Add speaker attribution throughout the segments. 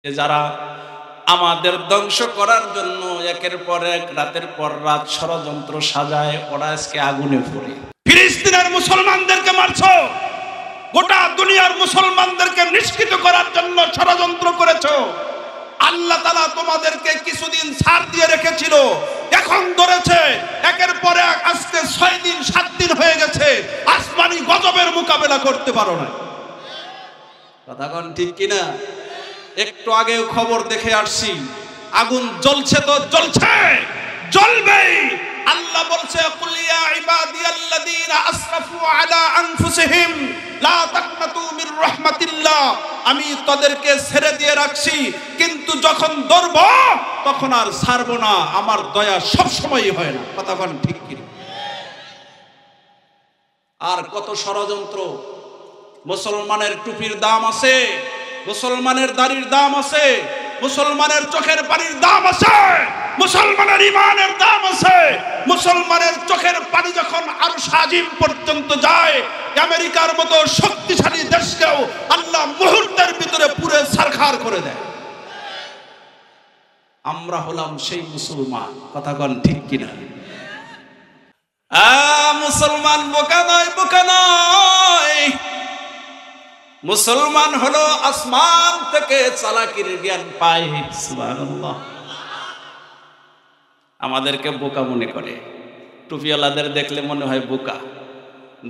Speaker 1: যারা আমাদের ধ্বংস করার জন্য একের পর এক রাতের পর রাত ষড়যন্ত্র সাজায়, ওরা আজকে আগুনে পড়ে। ফিলিস্তিনের মুসলমানদেরকে মারছো, গোটা দুনিয়ার মুসলমানদেরকে নিষ্কৃত করার জন্য ষড়যন্ত্র করেছো। আল্লাহ তাআলা তোমাদেরকে কিছুদিন ছাড় দিয়ে রেখেছিল, এখন ধরেছে একের পর এক। আজকে 6 দিন 7 দিন হয়ে গেছে, আসমানি গজবের মোকাবেলা করতে পারো না। কথা কোন ঠিক কিনা? একটু আগেও খবর দেখে আসছি, আগুন জ্বলছে তো জ্বলছে, জ্বলবেই। আল্লাহ বলছে, কুল ইয়া ইবাদিয়াল্লাযীনা আসরাফু আলা আনফুসিহিম লা তাকনাতু মির রাহমাতিল্লাহ। আমি তাদেরকে ছেড়ে দিয়ে রাখছি, কিন্তু যখন ধরব তখন আর ছাড়ব না। আমার দয়া সব সময়ই হয় না। কথা কোন ঠিক কিনা? আর কত ষড়যন্ত্র। মুসলমানের টুপির দাম আছে, মুসলমানের দাড়ির দাম আছে, মুসলমানের চোখের পানির দাম আছে, মুসলমানের ইমানের দাম আছে। মুসলমানের চোখের পানি যখন আরশ আজিম পর্যন্ত যায়, আমেরিকার মতো শক্তিশালী দেশকেও আল্লাহ মুহূর্তের ভিতরে পুরে ছারখার করে দেয়। আমরা হলাম সেই মুসলমান। কথা কোন ঠিক কিনা? মুসলমান বোকা নয়, বোকা নয়। মুসলমান হলো আসমান থেকে চালাকির জ্ঞান পায়। সুবহানাল্লাহ। আমাদেরকে বোকা মনে করে। টুপিওয়ালাদের দেখলে মনে হয় বোকা,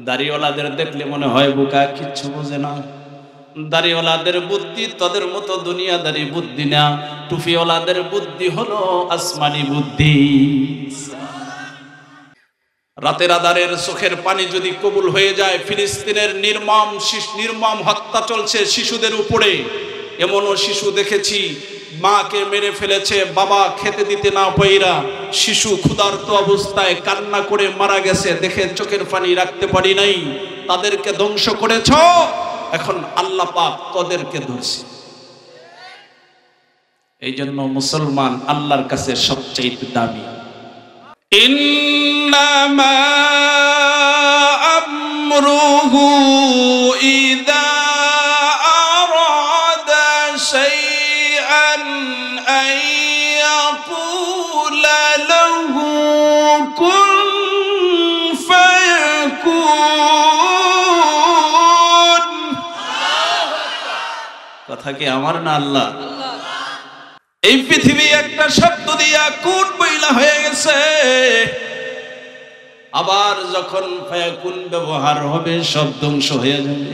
Speaker 1: দাড়িওয়ালাদের দেখলে মনে হয় বোকা, কিচ্ছু বোঝে না। দাড়িওয়ালাদের বুদ্ধি তাদের মতো দুনিয়াদারি বুদ্ধি না, টুপিওয়ালাদের বুদ্ধি হলো আসমানি বুদ্ধি। রাতের আধারের চোখের পানি যদি কবুল হয়ে যায়, ফিলিস্তিনের নির্মম হত্যা চলছে শিশুদের উপরে। এমনও শিশু দেখেছি, মাকে মেরে ফেলেছে, বাবা খেতে দিতে না পাইরা শিশু ক্ষুধার্ত অবস্থায় কান্না করে মারা গেছে, দেখে চোখের পানি রাখতে পারি নাই। তাদেরকে ধ্বংস করেছ, এখন আল্লাহ পাক তাদেরকে ধরছে। এই জন্য মুসলমান আল্লাহর কাছে সবচেয়ে দামি। ইন্নামা আমরুহু ইযা আরাদা শাইআন আন ইয়াকুলা লাহু কুন ফায়াকুন। কথা কি আমার না আল্লাহ? এই পৃথিবী একটা শব্দ দিয়া কুন বইলা হয়ে গেছে, আবার যখন ফায়াকুন ব্যবহার হবে সব ধ্বংস হয়ে যাবে।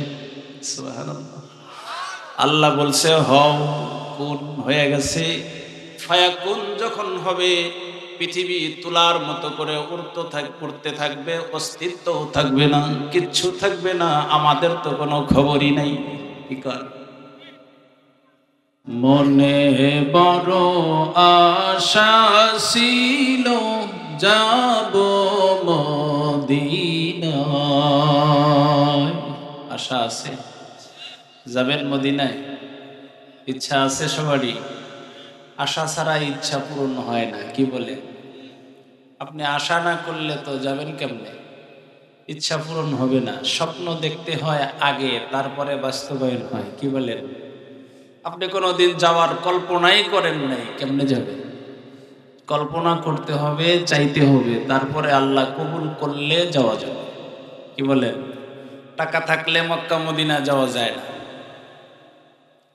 Speaker 1: সুবহানাল্লাহ। আল্লাহ বলছে হও, কুন হয়ে গেছে। ফায়াকুন যখন হবে, পৃথিবী তুলার মতো করে উড়তে থাকবে, অস্তিত্বও থাকবে না, কিচ্ছু থাকবে না। আমাদের তো কোনো খবরই নাই। কি কর? মনে বড় আশা ছিল যাব মদিনায়। আশা আছে যাবেন মদিনায়, ইচ্ছা আছে সবারই। আশা ছাড়া ইচ্ছা পূরণ হয় না। কি বলে? আপনি আশা না করলে তো যাবেন কেমনে? ইচ্ছা পূরণ হবে না। স্বপ্ন দেখতে হয় আগে, তারপরে বাস্তবায়ন হয়। কি বলেন? আপনি কোনোদিন যাওয়ার কল্পনাই করেন নাই, কেমনে যাবেন? কল্পনা করতে হবে, চাইতে হবে, তারপরে আল্লাহ কবুল করলে যাওয়া যাবে। কি বলেন? টাকা থাকলে মক্কা মদিনা যাওয়া যায় না,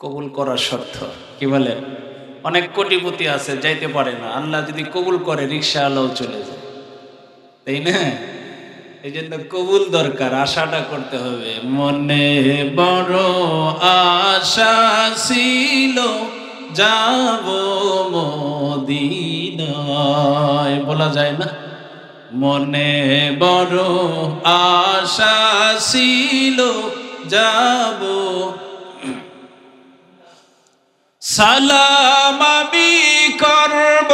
Speaker 1: কবুল করার শর্ত। কি বলেন? অনেক কোটিপতি আছে, যাইতে পারে না। আল্লাহ যদি কবুল করে রিক্সা আলাও চলে যায়, তাই না? এই জন্য কবুল দরকার, আশাটা করতে হবে। মনে বড় আশা ছিল যাব মদিনায়, বলা যায় না? মনে বড় আশা ছিল যাব। সালাম আমি করব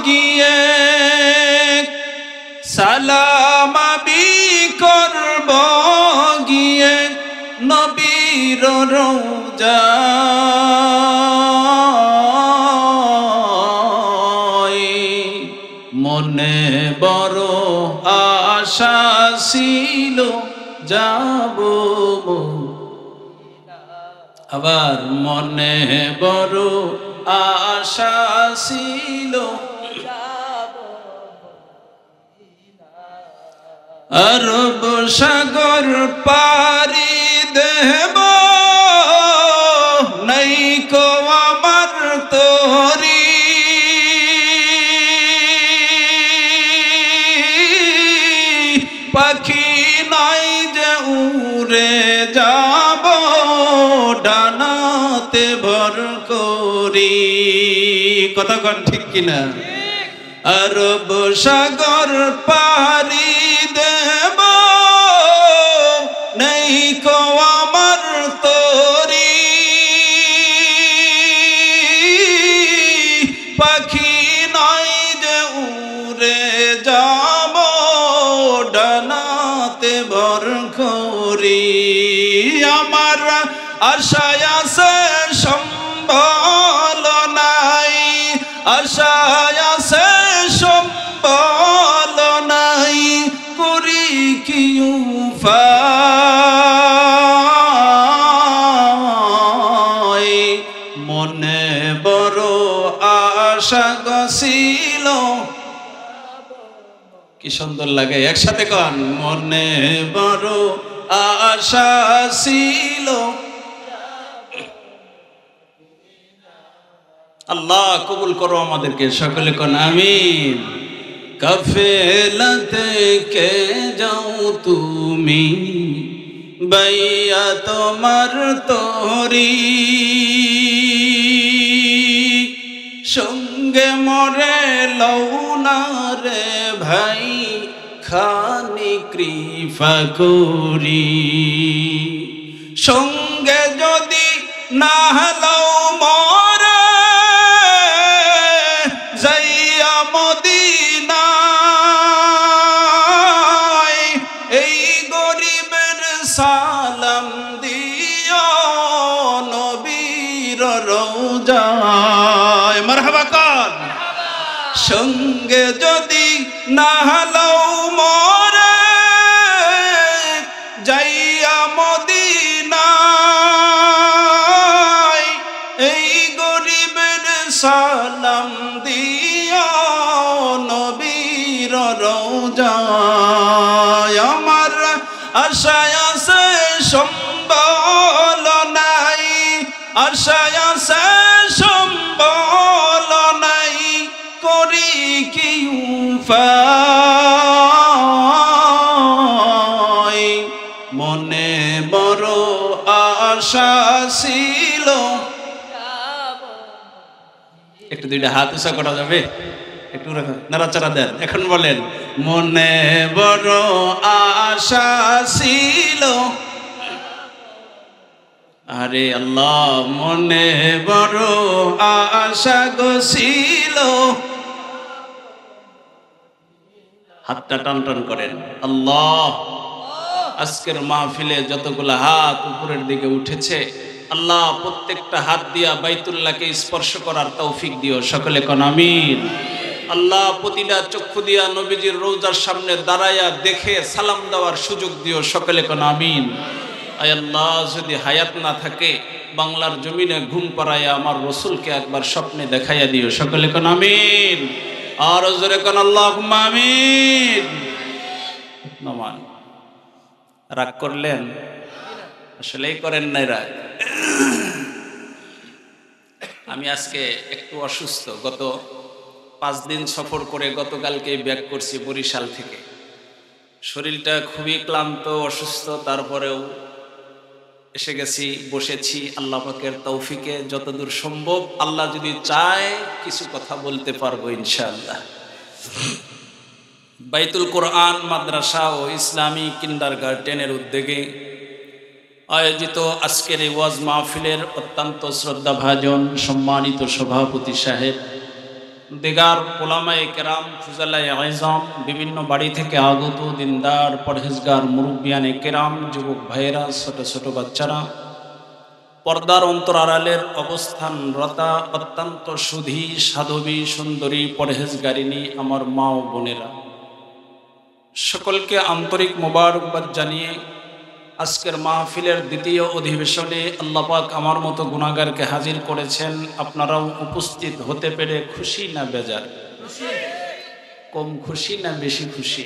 Speaker 1: গিয়ে, সালাম আমি করব গিয়ে নবীর রওজায়। মনে বড় আশা ছিল যাব। আবার মনে বড় আশা ছিল আরব সাগর পারি দেব নাই কো আমার তোরি পাখি নাই যে উড়ে যাব ডানাতে ভর করি। কথা কন ঠিক কিনা? আরব সাগর পারি দেব নেই কো আমার তোরি পাখি নাই যে উড়ে যাব ডানাতে ভর করি। আমার আশায় আছে সম্বল নাই আশায় আছে সম্বল নাই করি কি উপায় মনে বড় আশা গছিল। কি সুন্দর লাগে একসাথে কন মনে বড় আশা ছিল। আল্লাহ কবুল করো আমাদেরকে সকলে কোন আমিন। কাফেলাতে কে যাও তুমি বাইয়া তোমার তোরি সঙ্গে মরে লৌনা রে ভাই খানি কৃপা করি সঙ্গে যদি না লও মরে যাইয়া মদিনায় এই গরিবের সালাম দিও নবীর রওজায় মারহাবা কর সঙ্গে যদি না লও মরে যাইয়া মদিনায় এই গরিবের সালাম দিও নবীর রওজায়। আমার আশায় আছে সম্বল নাই আশায় আছে সম্বল নাই করি কি উপায় মনে বড় আশা ছিল। একটু দুইটা হাত উঁচা করা যাবে একটু নাড়াচাড়া দেন এখন বলেন মনে বড় আশা ছিল। আরে আল্লাহ মনে বড় আশা গছিল। হাতটা টান টান করেন আল্লাহ। আজকের মাহফিলে যতগুলো হাত উপরের দিকে উঠেছে আল্লাহ প্রত্যেকটা হাত দিয়া বাইতুল্লাহকে স্পর্শ করার তৌফিক দিও সকলে কোন আমিন। আল্লাহ প্রতিটা চক্ষু দিয়া নবীজির রওজার সামনে দাঁড়ায়া দেখে সালাম দেওয়ার সুযোগ দিও সকলে কোন আমিন। আয় আল্লাহ যদি হায়াত না থাকে বাংলার জমিনে ঘুম পাড়াইয়া আমার রসুলকে একবার স্বপ্নে দেখাইয়া দিও সকলে কোন আমিন। আর জোরে কোন আল্লাহুম্মা আমিন। নমান রাগ করলেন আসলেই করেন নাই রাগ। আমি আজকে একটু অসুস্থ গত 5 দিন সফর করে গতকালকে ব্যাক করছি বরিশাল থেকে। শরীরটা খুবই ক্লান্ত অসুস্থ তারপরেও এসে গেছি বসেছি আল্লাহ পাকের তৌফিকে যতদূর সম্ভব আল্লাহ যদি চায় কিছু কথা বলতে পারবো ইনশাআল্লাহ। বাইতুল কোরআন মাদ্রাসা ও ইসলামী কিন্ডারগার্টেনের উদ্যোগে আয়োজিত আজকের এই ওয়াজ মাহফিলের অত্যন্ত শ্রদ্ধাভাজন সম্মানিত সভাপতি সাহেব দিগার ওলামায়ে কেরাম ফুজালায়ে আযম বিভিন্ন বাড়ি থেকে আগত দিনদার পরহেজগার মুরব্বিয়ানে কেরাম যুবক ভাইয়েরা ছোট ছোট বাচ্চারা পর্দার অন্তর আড়ালের অবস্থানরতা অত্যন্ত সুধী সাধবী সুন্দরী পরহেজগারিনী আমার মা ও বোনেরা সকলকে আন্তরিক মোবারকবাদ জানিয়ে আজকের মাহফিলের দ্বিতীয় অধিবেশনে আল্লাহ পাক আমার মতো গুনাহগারকে হাজির করেছেন। আপনারাও উপস্থিত হতে পেরে খুশি না বেজার? কম খুশি না বেশি খুশি?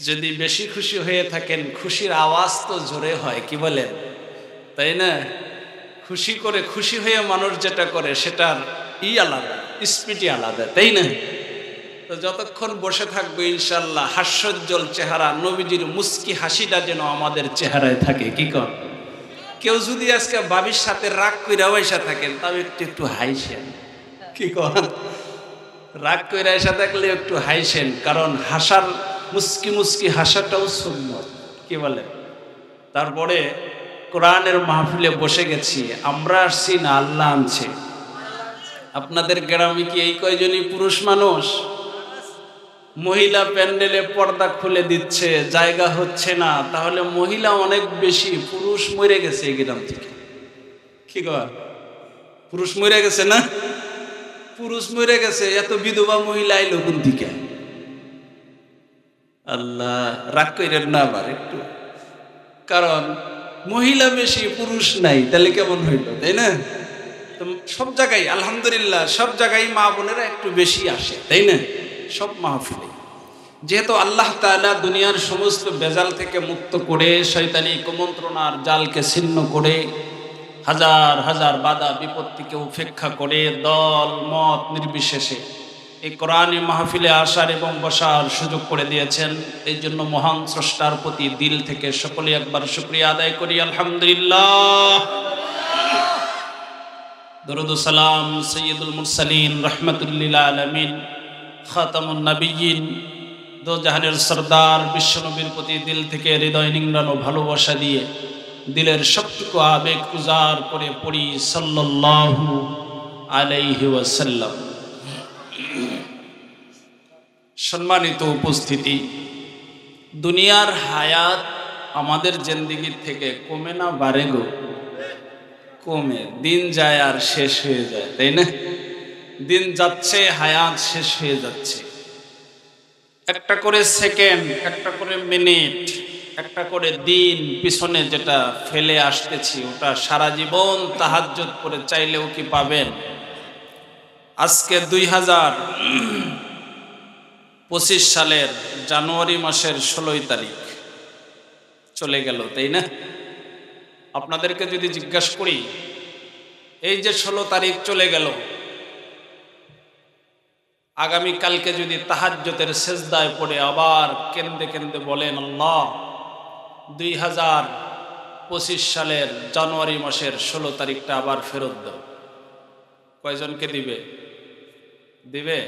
Speaker 1: যদি বেশি খুশি হয়ে থাকেন, খুশির আওয়াজ তো জোরে হয়, কি বলেন? তাই না? খুশি করে, খুশি হয়ে মানুষ যেটা করে সেটার আলাদা, স্পিডই আলাদা, তাই না? তো যতক্ষণ বসে থাকবো ইনশাল্লাহ হাস্যোজ্জ্বল চেহারা, নবীজির মুস্কি হাসিটা যেন আমাদের চেহারায় থাকে। কি কর? কেউ যদি আজকে বাবির সাথে রাগ কইরা বসে থাকেন, তবে একটু হাইসেন। কি কর? রাগ কইরা এসে থাকলে একটু হাইসেন, কারণ হাসার, মুস্কি মুস্কি হাসাটাও সুন্নত। কি বলে? তারপরে কোরআনের মাহফিলে বসে গেছি, আমরা আসছি না আল্লাহ আনছে। আপনাদের গ্রামে কি এই কয়জনই পুরুষ মানুষ? মহিলা প্যান্ডেলে পর্দা খুলে দিচ্ছে, জায়গা হচ্ছে না, তাহলে মহিলা অনেক বেশি, পুরুষ মরে গেছে এই গ্রাম থেকে। কি কর? পুরুষ মরে গেছে না? পুরুষ মরে গেছে, এত বিধবা মহিলা আইলো কোন দিকে? আল্লাহ, রাগ কইরেন না আবার একটু, কারণ মহিলা বেশি পুরুষ নাই, তাহলে কেমন হইল, তাই না? তো সব জায়গায় আলহামদুলিল্লাহ, সব জায়গায় মা বোনেরা একটু বেশি আসে, তাই না? সব মাহফিলে যেহেতু আল্লাহ তাআলা দুনিয়ার সমস্ত বেজাল থেকে মুক্ত করে, শয়তানি কুমন্ত্রণার জালকে ছিন্ন করে, হাজার হাজার বাধা বিপত্তিকে উপেক্ষা করে, দল মত নির্বিশেষে এই কোরআনী মাহফিলে আসার এবং বসার সুযোগ করে দিয়েছেন। এই জন্য মহান স্রষ্টার প্রতি দিল থেকে সকলে একবার শুকরিয়া আদায় করি, আলহামদুলিল্লাহ। দরুদ ও সালাম সৈয়দুল মুরসালিন রহমাতুল্লিল আলামিন খাতামুন নবিয়্যিন, দো জাহানের সরদার বিশ্বনবীর প্রতি দিল থেকে হৃদয় নিংড়ানো ভালোবাসা দিয়ে দিলের সবটুকু আবেগ উজাড় করে পড়ি সাল্লাল্লাহু আলাইহি ওয়াসাল্লাম। সম্মানিত উপস্থিতি, দুনিয়ার হায়াত আমাদের জিন্দেগির থেকে কমে না বাড়ে গো? কমে। দিন যায় আর শেষ হয়ে যায়, তাই না? দিন যাচ্ছে, হায়াত শেষ হয়ে যাচ্ছে। একটা করে সেকেন্ড, একটা করে মিনিট, একটা করে দিন পিছনে যেটা ফেলে আসতেছি, ওটা সারা জীবন তাহাজ্জুদ করে চাইলেও কি পাবেন? আজকে 2025 সালের জানুয়ারি মাসের 16 তারিখ চলে গেল, তাই না? আপনাদেরকে যদি জিজ্ঞাসা করি, এই যে 16 তারিখ চলে গেল, আগামী কালকে যদি তাহাজ্জুদের সেজদায় পড়ে আবার কেন্দে কেন্দে বলেন, আল্লাহ 2025 সালের জানুয়ারি মাসের 16 তারিখটা আবার ফেরত দাও, কয়জনকে দিবে? দিবে?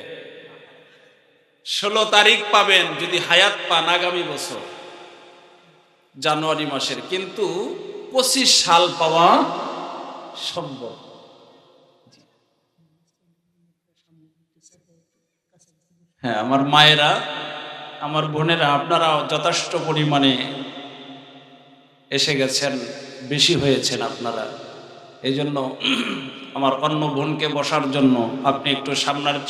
Speaker 1: 16 তারিখ পাবেন যদি হায়াত পান আগামী বছর জানুয়ারি মাসের, কিন্তু 25 সাল পাওয়া সম্ভব। হ্যাঁ, আমার মায়েরা, আমার বোনেরা, আপনারাও যথেষ্ট পরিমাণে এসে গেছেন, বেশি হয়েছেন আপনারা। এই জন্য আমার অন্য বোনকে বসার জন্য আপনি একটু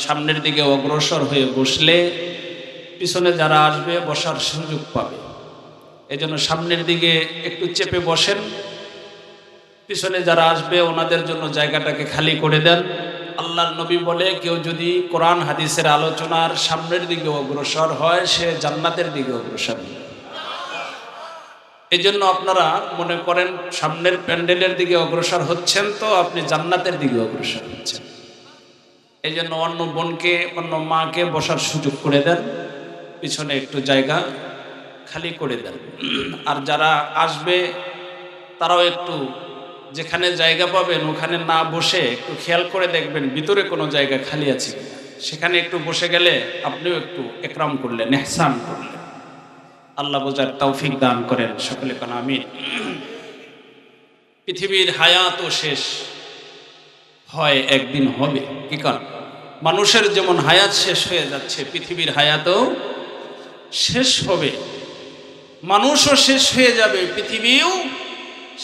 Speaker 1: সামনের দিকে অগ্রসর হয়ে বসলে পিছনে যারা আসবে বসার সুযোগ পাবে। এই জন্য সামনের দিকে একটু চেপে বসেন, পিছনে যারা আসবে ওনাদের জন্য জায়গাটাকে খালি করে দেন। আল্লাহর নবী বলে, কেউ যদি কোরআন হাদিসের আলোচনার সামনের দিকে অগ্রসর হয়, সে জান্নাতের দিকে অগ্রসর হয়। এই জন্য আপনারা মনে করেন সামনের প্যান্ডেলের দিকে অগ্রসর হচ্ছেন, তো আপনি জান্নাতের দিকে অগ্রসর হচ্ছেন। এই জন্য অন্য বোনকে, অন্য মাকে বসার সুযোগ করে দেন, পিছনে একটু জায়গা খালি করে দেন। আর যারা আসবে তারাও একটু যেখানে জায়গা পাবেন ওখানে না বসে একটু খেয়াল করে দেখবেন ভিতরে কোনো জায়গা খালি আছে কিনা, সেখানে একটু বসে গেলে আপনিও একটু একরাম করলেন, ইহসান করলেন। আল্লাহ বোঝার তৌফিক দান করেন, সকলে কোন আমিন। পৃথিবীর হায়াতও শেষ হয়, একদিন হবে। কি কারণ? মানুষের যেমন হায়াত শেষ হয়ে যাচ্ছে, পৃথিবীর হায়াতও শেষ হবে। মানুষও শেষ হয়ে যাবে, পৃথিবীও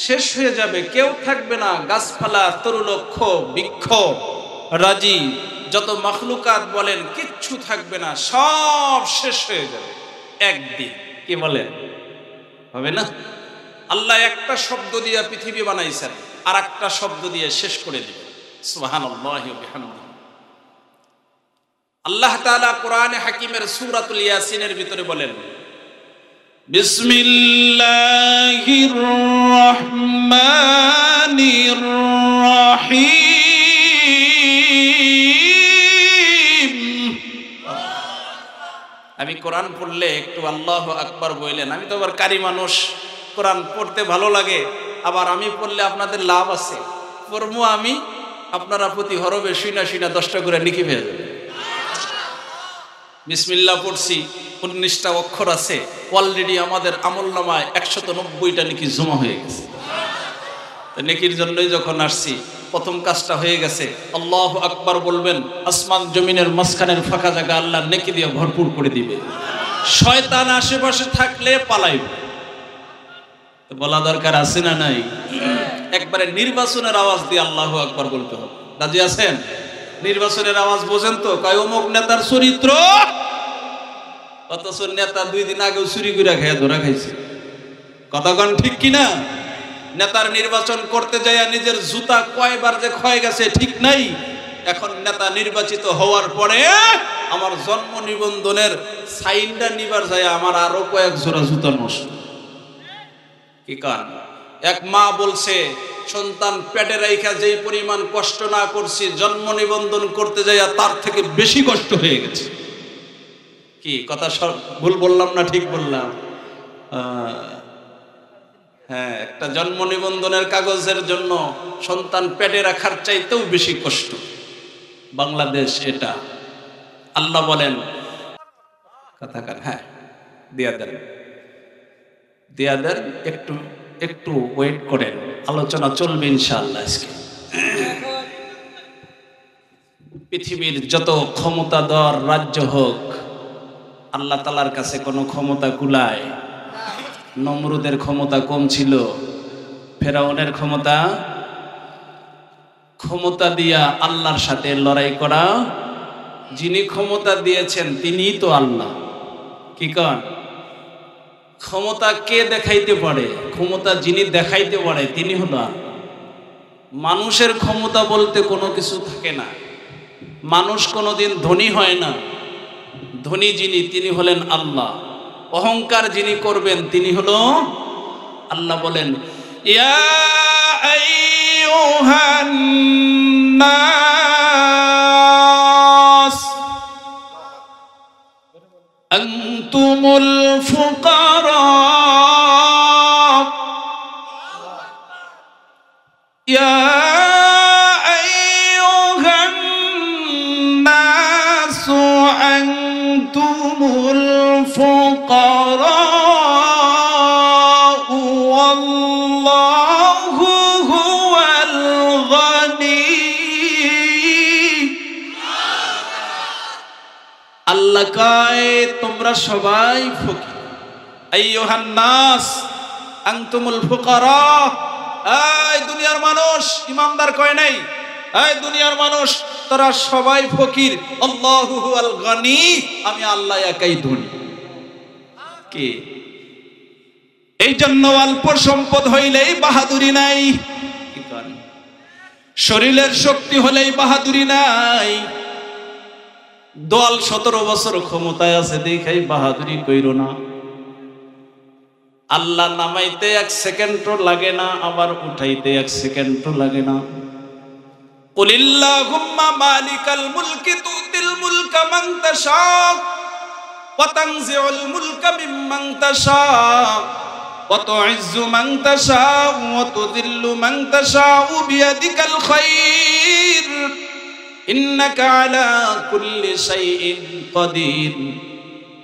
Speaker 1: শেষ হয়ে যাবে, কেউ থাকবে না। গাছপালা, তরুলক্ষ, বৃক্ষ, রাজি, যত মাখলুকাত বলেন কিচ্ছু থাকবে না, সব শেষ হয়ে যাবে একদিন। কি বলেন? হবে না?
Speaker 2: আল্লাহ একটা শব্দ দিয়ে পৃথিবী বানাইছেন, আর একটা শব্দ দিয়ে শেষ করে দিবেন। সুবহানাল্লাহি ওয়া বিহামদিহি। আল্লাহ তাআলা কোরআনে হাকিমের সূরাতুল ইয়াসিনের ভিতরে বলেন, বিসমিল্লাহির রহমানির রহিম। আমি কোরআন পড়লে একটু আল্লাহু আকবার বললেন। আমি তো আবার কারি মানুষ, কোরআন পড়তে ভালো লাগে, আবার আমি পড়লে আপনাদের লাভ আছে। পড়বো আমি, আপনারা প্রতি হরবে শুনা 10টা করে লিখে পেয়ে যাবে। বিসমিল্লাহ পড়ছি, 19টা অক্ষর আছে, অলরেডি আমাদের আমলনামায় 190টা নেকি জমা হয়ে গেছে। তো নেকির জন্যই যখন আসছি, প্রথম কাজটা হয়ে গেছে। আল্লাহু আকবার বলবেন, আসমান জমিনের মাঝখানের ফাঁকা জায়গা আল্লাহ নেকি দিয়ে ভরপুর করে দিবে। শয়তান আশেপাশে থাকলে পালাইবে। তো বলা দরকার আছে না নাই? একবারে নির্বাচনের আওয়াজ দিয়ে আল্লাহু আকবার বলতে হবে। রাজি আছেন? নির্বাচনের আওয়াজ বোঝেন তো? কয় অমুক নেতার চরিত্র, অথচ নেতা 2 দিন আগেও চুরি করে খেয়ে ধরা খাইছে। কথাগণ ঠিক কিনা? নেতার নির্বাচন করতে যাইয়া নিজের জুতা কয়বার যে ক্ষয় গেছে ঠিক নাই। এখন নেতা নির্বাচিত হওয়ার পরে আমার জন্ম নিবন্ধনের সাইনটা নিবার যায় আমার আরো কয়েক জোড়া জুতা নষ্ট। কি কারণ? এক মা বলছে, সন্তান পেটে রাইখা যেই পরিমাণ কষ্ট না করছি, জন্ম নিবন্ধন করতে যাইয়া তার থেকে বেশি কষ্ট হয়ে গেছে। কি কথা ভুল বললাম না ঠিক বললাম? হ্যাঁ, একটা জন্ম নিবন্ধনের কাগজের জন্য সন্তান পেটে রাখার চাইতেও বেশি কষ্ট। বাংলাদেশ এটা। আল্লাহ বলেন, কথা কার, হ্যাঁ দিয়া দেন, একটু ওয়েট করেন, আলোচনা চলবে ইনশাআল্লাহ। আজকে পৃথিবীর যত ক্ষমতাধর রাজ্য হোক, আল্লাহ তাআলার কাছে কোনো ক্ষমতা কুলায়? নমরুদের ক্ষমতা কম ছিল, ফেরাউনের ক্ষমতা দিয়া আল্লাহর সাথে লড়াই করা। যিনি ক্ষমতা দিয়েছেন তিনিই তো আল্লাহ। কি কন? ক্ষমতা কে দেখাইতে পারে? ক্ষমতা যিনি দেখাইতে পারে তিনি হলো আল্লাহ। মানুষের ক্ষমতা বলতে কোনো কিছু থাকে না। মানুষ কোনোদিন ধনী হয় না। ধনী যিনি, তিনি হলেন আল্লাহ। অহংকার যিনি করবেন তিনি হলো আল্লাহ। বলেন, ইয়া আইয়ুহান নাস আনতুমুল ফুকারা ইয়া আইয়ুহান নাস আনতুমুল ফুকারা ওয়াল্লাহু হুয়াল গনি। আল্লাহ কয় তোমরা সবাই ফকির। আইয়ুহান নাস আনতুমুল ফুকারা, এই দুনিয়ার মানুষ, ইমানদার কয় নাই, এই দুনিয়ার মানুষ তারা সবাই ফকির। আল্লাহু হুয়াল গনি, আমি আল্লাহ একাই ধনী। কে? এই জন্য অল্প সম্পদ হইলেই বাহাদুরি নাই। কি কারণ? শরীরের শক্তি হলেই বাহাদুরি নাই। দল 17 বছর ক্ষমতায় আছে দেখাই বাহাদুরি কইরো না। আল্লাহ নামাইতে 1 সেকেন্ডও লাগে না, আবার উঠাইতে 1 সেকেন্ডও লাগে না। কুলিল্লাহুম্মা মালিকাল মুলকি তুতিল মুলকা মান তাশা ওয়া তানজিউল মুলকা মিম্মান তাশা ওয়া তুইজ্জু মান তাশা ওয়া তুযিল্লু মান তাশা বিয়াদিকাল খায়র ইন্নাকা আলা কুল্লি শাইইন কাদির।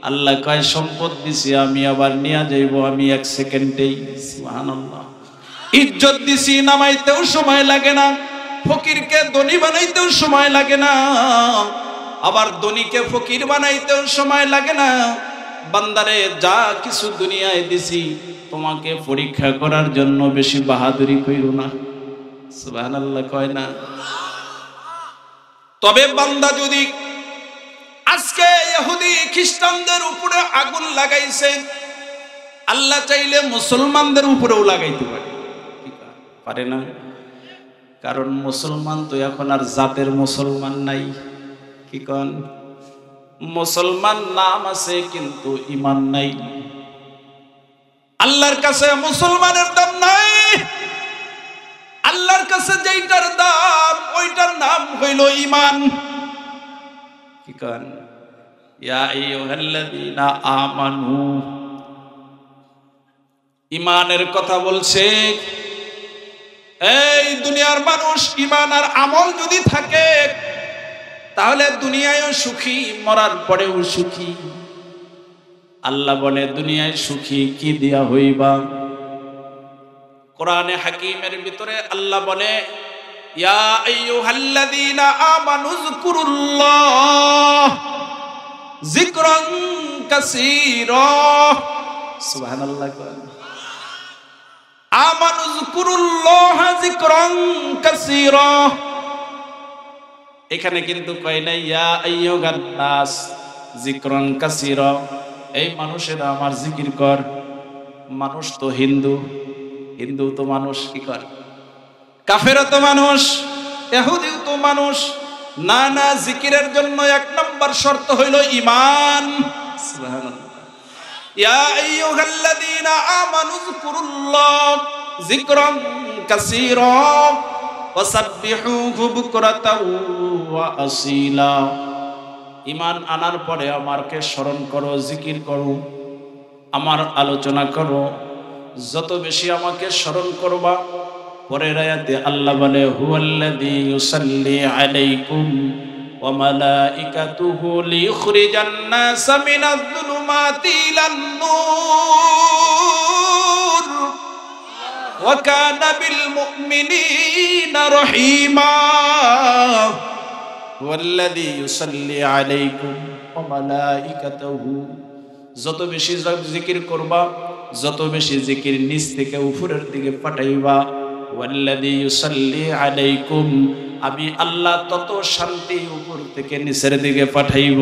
Speaker 2: আল্লাহ কয় সম্পদ দিছি আমি, আবার নিয়ে যাইব আমি 1 সেকেন্ডেই। সুবহানাল্লাহ। ইজ্জত দিছি, নামাইতেও সময় লাগে না। ফকিরকে ধনী বানাইতেও সময় লাগে না, আবার ধনীকে ফকির বানাইতেও সময় লাগে না। বান্দারে যা কিছু দুনিয়ায় দিছি তোমাকে পরীক্ষা করার জন্য, বেশি বাহাদুরি কইরো না। সুবহানাল্লাহ কয় না? তবে বান্দা যদি আজকে ইহুদি খ্রিস্টানদের উপরে আগুন লাগাইছে, আল্লাহ চাইলে মুসলমানদের উপরেও লাগাইতে পারে, পারে না? কারণ মুসলমান তো এখন আর জাতের মুসলমান নাই। কি কন? মুসলমান নাম আছে কিন্তু ঈমান নাই। আল্লাহর কাছে মুসলমানের দাম নাই। আল্লাহর কাছে যেইটার দাম ওইটার নাম হইল ঈমান। কি কন? ইয়া আইয়ুহাল্লাযীনা আমানু, ঈমানের কথা বলছে। এই দুনিয়ার মানুষ ঈমান আর আমল যদি থাকে তাহলে দুনিয়ায়ও সুখী, মরার পরেও সুখী। আল্লাহ বলে দুনিয়ায় সুখী কি দিয়া হইবা? কোরআনে হাকিমের ভিতরে আল্লাহ বলে ইয়া আইয়ুহাল্লাযীনা আমানু যকুরুল্লাহ যিকরান কাসীরা। সুবহানাল্লাহ। আমানু যকুরুল্লাহ যিকরান কাসীরা। এখানে কিন্তু কয় নাই ইয়া আইয়ুহান নাস যিকরান কাসীরা, এই মানুষেরা আমার জিকির কর। মানুষ তো হিন্দু, হিন্দু তো মানুষ কি কর? কাফেরও তো মানুষ, ইহুদিও তো মানুষ। না না, জিকিরের জন্য এক নম্বর শর্ত হইল ঈমান। সুবহানাল্লাহ। ইয়া আইয়ুহাল্লাযীনা আমানু যকুরুল্লাহ যিকরান কাসীরা ওয়াসাব্বিহুহু বুকরাতাও ওয়া আসীলা। ঈমান আনার পরে আমাকে স্মরণ করো, জিকির করো, আমার আলোচনা করো। যত বেশি আমাকে স্মরণ করবা, পরের আয়াতে আল্লাহ বলে হুয়াল্লাযী ইউসাল্লি আলাইকুম ওয়া মালাইকাতুহু লিইখরিজান নাসা মিনাজ যুলুমাতি ইলান নূর ওয়া কানা বিল মুমিনিনা রহিমা। হুয়াল্লাযী ইউসাল্লি আলাইকুম ওয়া মালাইকাতুহু, যত বেশি জিকির করবা, যত বেশি জিকির নিচ থেকে উপরের দিকে পাঠাইবা। ওয়াল্লাযী ইউসাল্লি আলাইকুম, আমি আল্লাহ তত শান্তি উপর থেকে নিচের দিকে পাঠাইব।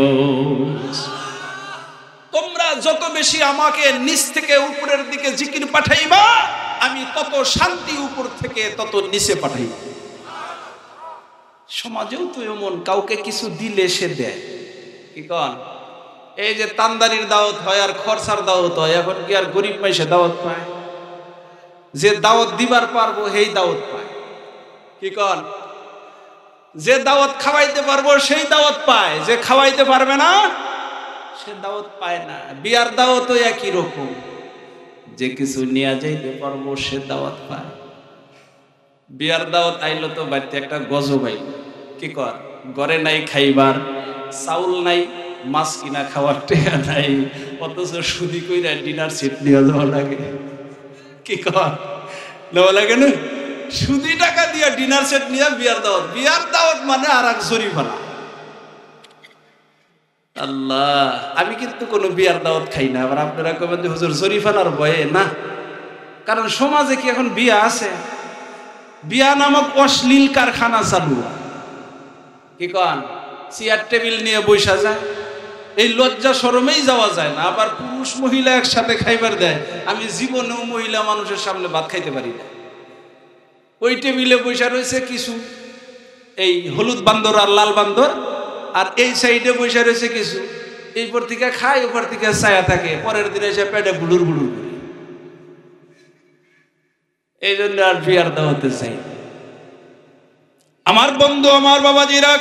Speaker 2: তোমরা যত বেশি আমাকে নিচ থেকে উপরের দিকে জিকির পাঠাইবা, আমি তত শান্তি উপর থেকে তত নিচে পাঠাইব। সমাজেও তো এমন, কাউকে কিছু দিলে সে দেয়। কি কন? এই যে তান্দারির দাওয়াত হয় আর খরচার দাওয়াত হয়, এখন কি আর গরিব মাইসে দাওয়াত পায়? যে দাওয়াত দিবার পারবো সেই দাওয়াত পায়। কি কন? যে দাওয়াত খাওয়াইতে পারবো সেই দাওয়াত পায়, যে খাওয়াইতে পারবে না সে দাওয়াত পায় না। বিয়ার দাওয়াতও একই রকম, যে কিছু নিয়ে যাইতে পারবো সে দাওয়াত পায়। বিয়ার দাওয়াত আইলো তো বাড়িতে একটা গজব আইল। কি কর? ঘরে নাই খাইবার, চাউল নাই, মাছ কিনা খাওয়ার টেকা নাই, অথচ সুদি কইরা ডিনার সেট নিয়ে যাওয়া লাগে। কি কর? নেওয়া লাগে না? সুদি টাকা দিয়া ডিনার সেট নিয়ে বিয়ার দাওয়াত। বিয়ার দাওয়াত মানে আর এক জরিমানা। আল্লাহ, আমি কিন্তু কোনো বিয়ার দাওয়াত খাই না। আবার আপনারা কবেন যে হুজুর জরিফানার ভয়ে না, কারণ সমাজে কি এখন বিয়া আছে? বিয়া নামক অশ্লীল কারখানা চালু। কি কন? চেয়ার টেবিল নিয়ে বৈশা যায়, এই লজ্জা শরমেই যাওয়া যায় না। আবার পুরুষ মহিলা একসাথে খাইবার দেয়। আমি জীবনেও মহিলা মানুষের সামনে ভাত খাইতে পারি না। ওই টেবিলে বৈশা রয়েছে কিছু এই হলুদ বান্দর আর লাল বান্দর, আর এই সাইডে বৈশা রয়েছে কিছু এই পর থেকে খায়, ওপর থেকে ছায়া থাকে, পরের দিনে এসে পেটে বুলুর বুলুর করে। এই জন্য আর বিয়ার দাওয়াতে চাই। আমার বন্ধু, আমার বাবাজিরা,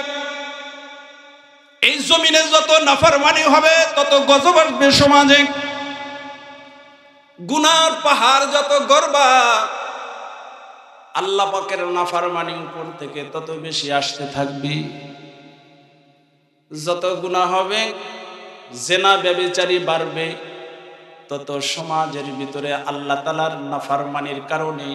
Speaker 2: এই জমিনে যত নাফরমানি হবে তত গজব আসবে সমাজে। গুনার পাহাড় যত গড়বা, আল্লাহ পাকের নাফরমানি উপর থেকে তত বেশি আসতে থাকবে। যত গুনাহ হবে, জেনা ব্যভিচারী বাড়বে, তত সমাজের ভিতরে আল্লাহ তাআলার নাফরমানির কারণে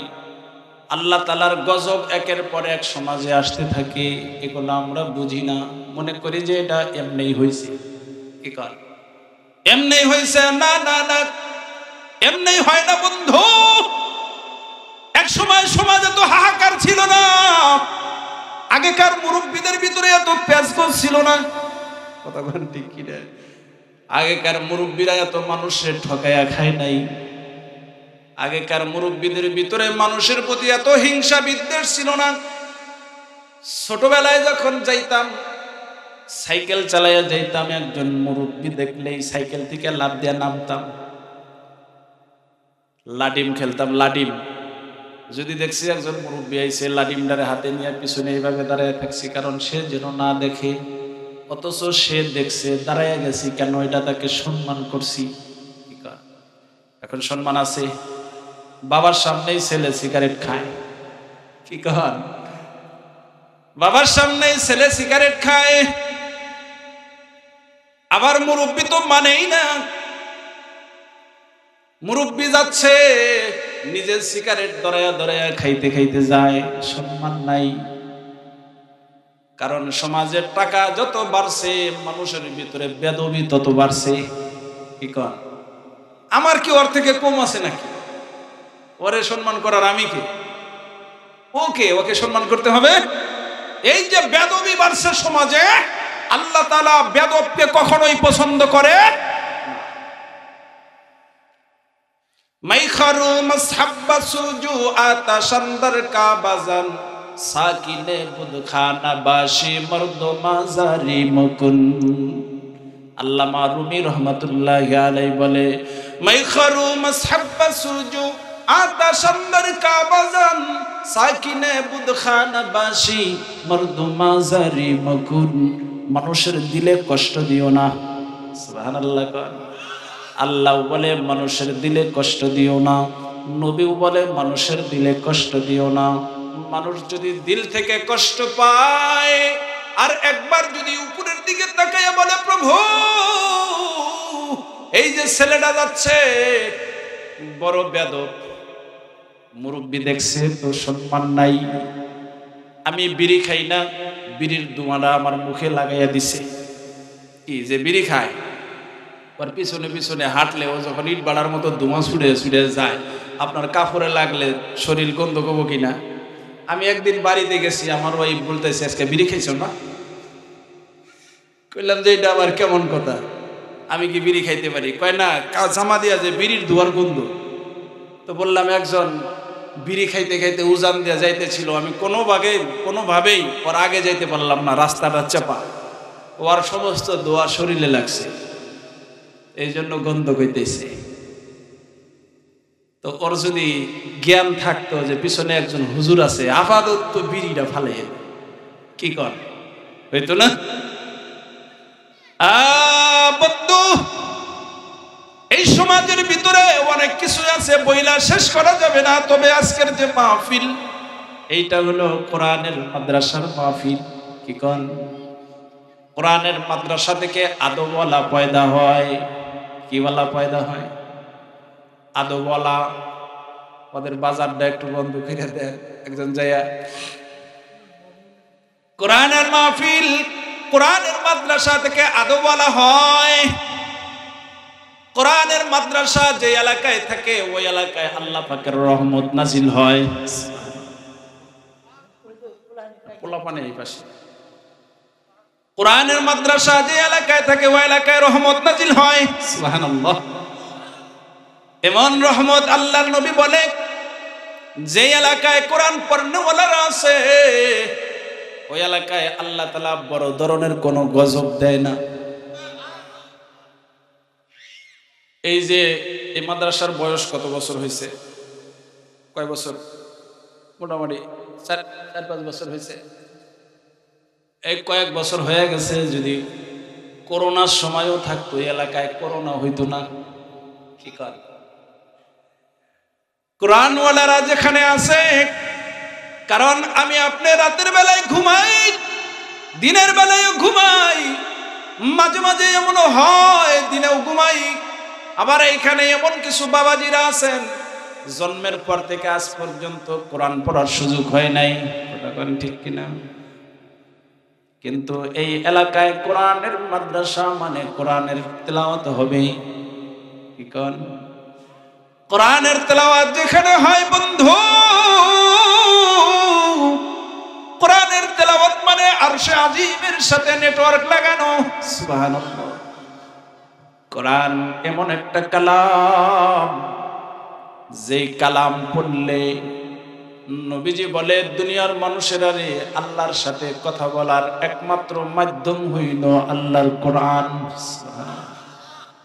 Speaker 2: আল্লাহ তাআলার গজব একের পর এক সমাজে আসতে থাকে। এগুলো আমরা বুঝি না, মনে করি যে এটা এমনিই হয়েছে। কি কর? এমনি হয়েছে? না না না, এমনি হয় না বন্ধু। এক সময় সমাজে তো হাহাকার ছিল না, আগেকার মুরব্বীদের ভিতরে এত পেঁচগোছ ছিল না। কথা বলেন ঠিক কি না? আগেকার মুরব্বীরা এত মানুষের ঠকায়া খায় নাই। আগেকার মুরব্বীদের ভিতরে মানুষের প্রতি এত হিংসা বিদ্বেষ ছিল না। ছোটবেলায় যখন যাইতাম, সাইকেল চালাইয়া যাইতাম, একজন মুরব্বী দেখলেই সাইকেল থেকে লাফ দিয়া নামতাম। লাডিম খেলতাম, লাডিম। যদি দেখছি একজন মুরব্বী আইছে, লাডিমটারে হাতে নিয়ে পিছনে এইভাবে দাঁড়ায় থাকছি, কারণ সে যেন না দেখে। অথচ সে দেখছে, দাঁড়াইয়া গেছি কেন? এটা তাকে সম্মান করছি। এখন সম্মান আছে? বাবার সামনেই ছেলে সিগারেট খায়, কি কন? বাবার সামনেই ছেলে সিগারেট খায়, আবার মুরব্বী তো মানেই না। মুরব্বী যাচ্ছে, নিজের সিগারেট ধরায়া ধরায়া খাইতে খাইতে যায়, সম্মান নাই। কারণ সমাজের টাকা যত বাড়ছে, মানুষের ভিতরে বেদবি তত বাড়ছে। কি কন? আমার কি ওর থেকে কম আছে নাকি? ওরে সম্মান করার আমি কে? ওকে সম্মান করতে হবে। এই যে বেদবি বাড়ছে সমাজে, আল্লাহ তাআলা বেদবকে কখনোই পছন্দ করে। মাইখারু মাসহাব্বা সুজু আতা সন্দর কা বাজান সাকিনে বুদখানা বাসি মর্দ মাজারি মুকুন। আল্লামা রুমি রহমাতুল্লাহি আলাইহি বলে, মাইখারু মাসহাব্বা সুজু আতা সন্দর কা বাজান সাকিনে বুদখানা বাসি মর্দ মাজারি মুকুন। মানুষের দিলে কষ্ট দিও না। সুবহানাল্লাহ। আল্লাহ বলে মানুষের দিলে কষ্ট দিও না, নবীও বলে মানুষের দিলে কষ্ট দিও না। মানুষ যদি দিল থেকে কষ্ট পায় আর একবার যদি উপরের দিকে তাকাইয়া বলে, প্রভু এই যে ছেলেটা যাচ্ছে বড় বেদব, মুরব্বী দেখছে তো সম্মান নাই, আমি বিড়ি খাই না, বিড়ির ধোঁয়াটা আমার মুখে লাগাইয়া দিছে। কি যে বিড়ি খায়, ওর পিছনে পিছনে হাঁটলে ও যখন ইট বাড়ার মতো ধোঁয়া ছুড়ে ছুড়ে যায়, আপনার কাপড়ে লাগলে শরীর গন্ধ করবো কিনা? আমি একদিন বাড়িতে গেছি, আমার ওয়াইফ বলতেছে, আজকে বিড়ি খাইছো না? কইলাম যে এটা আবার কেমন কথা, আমি কি বিড়ি খাইতে পারি? কয় না, জামা দিয়া যে বিড়ির ধোয়ার গন্ধ। তো বললাম, একজন বিড়ি খাইতে খাইতে উজান দিয়া যাইতেছিল, আমি কোনোভাবেই ওর আগে যাইতে পারলাম না, রাস্তাটা চাপা, ওর সমস্ত ধোয়া শরীরে লাগছে, এই জন্য গন্ধ কইতেছে। তো ওর যদি জ্ঞান থাকতো যে পিছনে একজন হুজুর আছে, আপাতত তো বিড়িটা ফালে, কি কর হইতো না? বন্ধু, এই সমাজের ভিতরে অনেক কিছু আছে, বইলা শেষ করা যাবে না। তবে আজকের যে মাহফিল, এইটা হলো কোরআনের মাদ্রাসার মাহফিল। কি কন? কোরআনের মাদ্রাসা থেকে আদবওয়ালা পয়দা হয়। কি ওয়ালা পয়দা হয়? আদবওয়ালা। ওদের বাজারটা একটু বন্ধ করে দেন, একজন যাইয়া। কোরআনের মাহফিল, কোরআনের মাদ্রাসা থেকে আদবওয়ালা হয়। কোরআনের মাদ্রাসা যে এলাকায় থাকে, ওই এলাকায় আল্লাহ পাকের রহমত নাজিল হয়। পোলাপানে এই পাশে কোরআনের মাদ্রাসা যে এলাকায় থাকে, ওই এলাকায় রহমত নাজিল হয়। সুবহানাল্লাহ। এমন রহমত আল্লাহর নবী বলে, যে এলাকায় কোরআন পড়নেওয়ালারা আছে, ওই এলাকায় আল্লাহ তাআলা বড় ধরনের কোনো গজব দেয় না। এই যে এই মাদ্রাসার বয়স কত বছর হয়েছে? কয় বছর? মোটামুটি 4-5 বছর হয়েছে। এই কয়েক বছর হয়ে গেছে। যদি করোনার সময়ও থাকতো, এই এলাকায় করোনা হইতো না। কি কর? কোরআনওয়ালারা যেখানে আছে, কারণ আমি আপনি রাতের বেলায় ঘুমাই, দিনের বেলায়ও ঘুমাই, মাঝে মাঝে এমনও হয় দিনেও ঘুমাই। আবার এইখানে এমন কিছু বাবাজিরা আছেন, জন্মের পর থেকে আজ পর্যন্ত কোরআন পড়ার সুযোগ হয় নাই। কথা কোন ঠিক কিনা? কিন্তু এই এলাকায় কোরআনের মাদ্রাসা মানে কোরআনের তেলাওয়াত হবে। কি কোন? কোরআনের তেলাওয়াত যেখানে হয় বন্ধু, কোরআনের তেলাওয়াত মানে আরশে আজিমের সাথে নেটওয়ার্ক লাগানো। সুবহানাল্লাহ। কোরআন এমন একটা কালাম,
Speaker 1: যেই কালাম পড়লে নবীজি বলে দুনিয়ার মানুষেরা রে আল্লাহর সাথে কথা বলার একমাত্র মাধ্যম হইল আল্লাহর কোরআন।